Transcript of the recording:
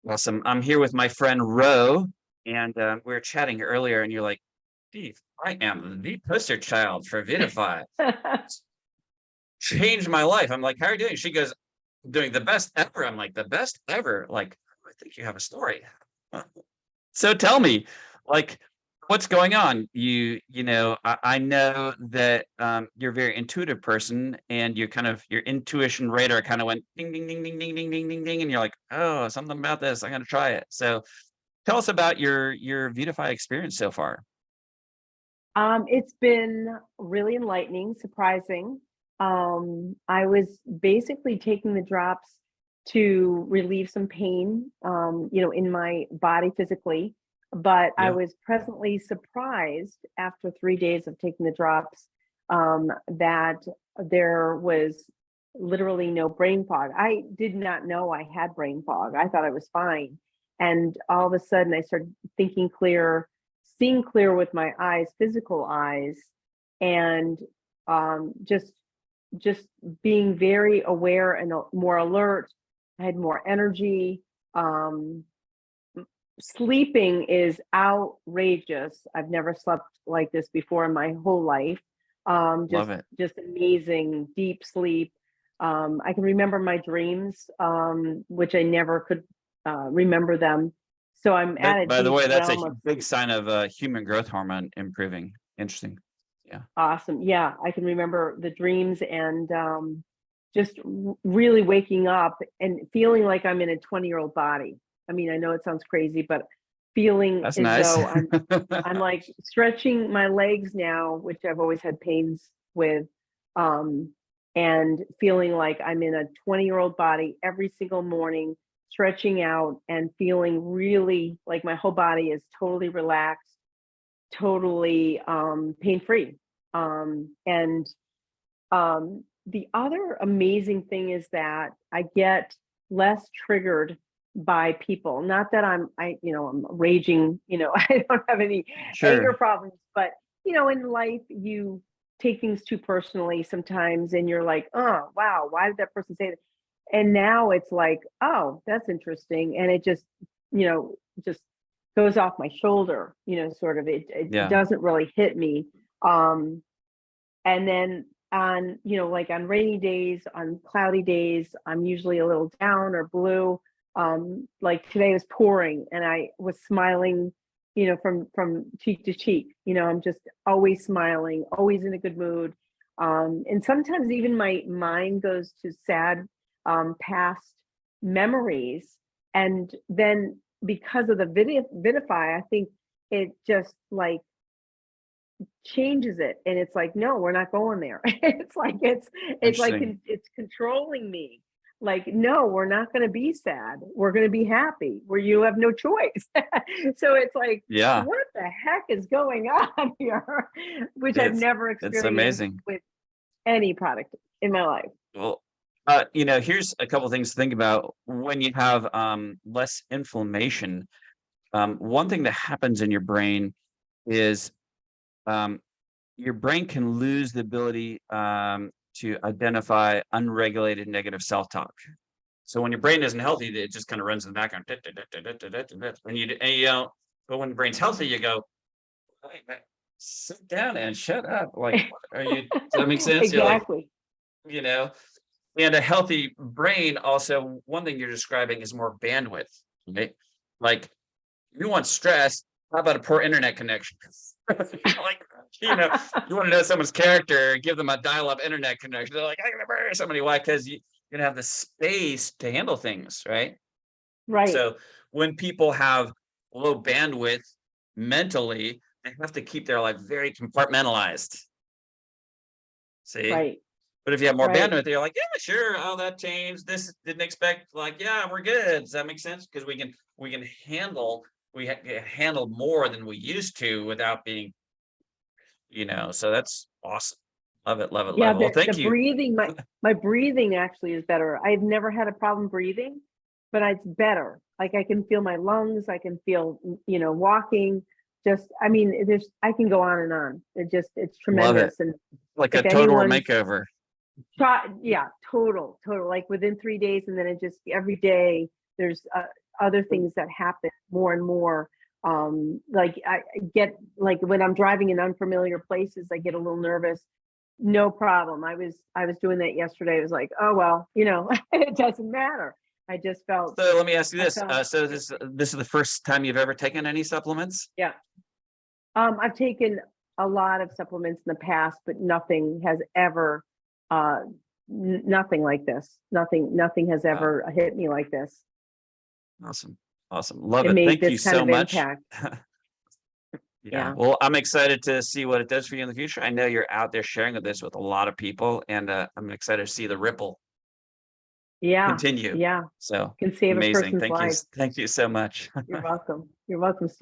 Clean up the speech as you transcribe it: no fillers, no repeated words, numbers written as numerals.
Awesome. I'm here with my friend Ro, and we were chatting earlier, and you're like, Steve, I am the poster child for Vidafy. Changed my life. I'm like, how are you doing? She goes, doing the best ever. I'm like, the best ever. Like, I think you have a story. So tell me, like, what's going on? I know that you're a very intuitive person, and you kind of your intuition radar kind of went ding, ding, ding, ding, ding, ding, ding, ding, ding, and you're like, oh, something about this. I'm gonna try it. So tell us about your Vidify experience so far. It's been really enlightening, surprising. I was basically taking the drops to relieve some pain, in my body physically. But I Yeah, was presently surprised after 3 days of taking the drops, that there was literally no brain fog. I did not know I had brain fog. I thought I was fine. And all of a sudden, I started thinking clear, seeing clear with my eyes, physical eyes, and just being very aware and more alert. I had more energy. Um, Sleeping is outrageous. I've never slept like this before in my whole life. love it. Just amazing deep sleep. I can remember my dreams, which I never could remember them. So I'm at That, a by the deep way, that's a realm of big sleep. sign of human growth hormone improving. Interesting. Yeah. Awesome. Yeah, I can remember the dreams and just really waking up and feeling like I'm in a 20-year-old body. I mean, I know it sounds crazy, but feeling That's as nice. though I'm like stretching my legs now, which I've always had pains with, um, and feeling like I'm in a 20-year-old body every single morning, stretching out and feeling really like my whole body is totally relaxed, totally pain-free. And the other amazing thing is that I get less triggered by people. Not that I'm raging, I don't have any anger Sure. problems, but in life you take things too personally sometimes and you're like, oh wow, why did that person say that? And now it's like, oh, that's interesting. And it just goes off my shoulder, sort of it Yeah. doesn't really hit me. Um, and then like on rainy days, on cloudy days, I'm usually a little down or blue. Like today was pouring and I was smiling, from cheek to cheek. I'm just always smiling, always in a good mood. And sometimes even my mind goes to sad past memories. And then because of the Vidify, I think it just like changes it, and it's like, no, we're not going there. Interesting. It's controlling me, like, no, we're not going to be sad, we're going to be happy, where you have no choice. So it's like, Yeah. what the heck is going on here, which I've It's never it's experienced amazing. with any product in my life. Well, here's a couple things to think about when you have less inflammation. One thing that happens in your brain is um, your brain can lose the ability to identify unregulated negative self-talk. So when your brain isn't healthy, it just kind of runs in the background. But when the brain's healthy, you go, "Hey, man, sit down and shut up. Like, what are you? Does that make sense? You're like, Exactly. you know, and a healthy brain also, one thing you're describing is more bandwidth, right? Like, you want stress, how about a poor internet connection? Like, you know, you want to know someone's character, give them a dial-up internet connection. They're like, I gotta murder somebody. Why? Because you're gonna have the space to handle things, right? Right. So when people have low bandwidth mentally, they have to keep their life very compartmentalized. See? Right. But if you have more Right. bandwidth, you're like, yeah, sure. Oh, that changed. This didn't expect. Like, yeah, we're good. Does that make sense? Because we can handle handle more than we used to without being, So that's awesome. Love it, love it, Yeah, love it. Well, the thank you. breathing, my breathing actually is better. I've never had a problem breathing, but it's better. Like I can feel my lungs, I can feel, walking. Just, I mean, I can go on and on. It's Love it. tremendous. And Like a if total anyone's makeover. try, yeah, total. Like within 3 days, and then it just every day there's other things that happen more and more. Like I get, like when I'm driving in unfamiliar places, I get a little nervous. No problem. I was doing that yesterday. I was like, oh well, it doesn't matter. I just felt, So let me ask you I this. felt, So this is the first time you've ever taken any supplements? yeah. I've taken a lot of supplements in the past, but nothing has ever, nothing like this. Nothing has Wow. ever hit me like this. Awesome. Awesome. Love It it. made Thank you this kind so of much. impact. Yeah. Yeah. Well, I'm excited to see what it does for you in the future. I know you're out there sharing this with a lot of people, and I'm excited to see the ripple Yeah. continue. Yeah. So Can save a amazing. person's life. Thank you so much. You're welcome. You're welcome.